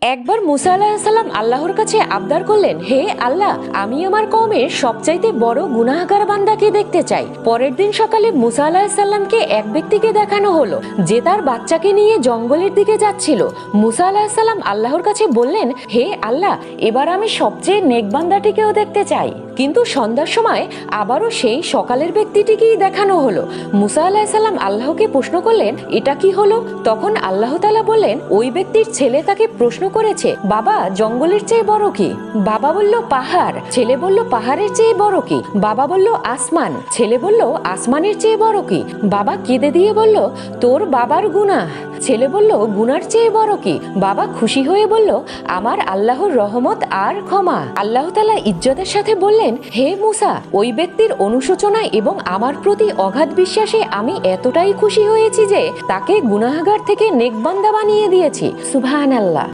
একবার মুসা আলাইহিস সালাম আল্লাহর কাছে আবদার করলেন, হে আল্লাহ, আমি আমার কওমের সবচাইতে বড় গুনাহগার বান্দাকে দেখতে চাই। পরের দিন সকালে মুসা আলাইহিস সালামকে এক ব্যক্তিকে দেখানো হলো যে তার বাচ্চাকে নিয়ে জঙ্গলের দিকে যাচ্ছিল। মুসা আলাইহিস সালাম আল্লাহর কাছে বললেন, হে আল্লাহ, এবার আমি সবচেয়ে নেক বান্দাটিকেও দেখতে চাই। কিন্তু সন্ধ্যার সময় আবারও সেই সকালের ব্যক্তিটিকেই দেখানো হলো। মুসা আলাইহিস সালাম আল্লাহকে প্রশ্ন করলেন, এটা কি হলো? তখন আল্লাহ তাআলা বললেন, ওই ব্যক্তির ছেলে তাকে প্রশ্ন করেছে, বাবা, জঙ্গলের চেয়ে বড় কি? বাবা বলল, পাহাড়। ছেলে বলল, পাহাড়ের চেয়ে বড় কি? বাবা বলল, আসমান। ছেলে বলল, আসমানের চেয়ে বড় কি? বাবা কেঁদে দিয়ে বলল, তোর বাবার গুনাহ। ছেলে বলল, গুনার চেয়ে বড় কি? বাবা খুশি হয়ে বলল, আমার আল্লাহর রহমত আর ক্ষমা। আল্লাহ তাআলা ইজ্জতের সাথে বললেন, হে মুসা, ওই ব্যক্তির অনুশোচনা এবং আমার প্রতি অগাধ বিশ্বাসে আমি এতটাই খুশি হয়েছি যে তাকে গুনাহগার থেকে নেক বান্দা বানিয়ে দিয়েছি। সুবহানাল্লাহ।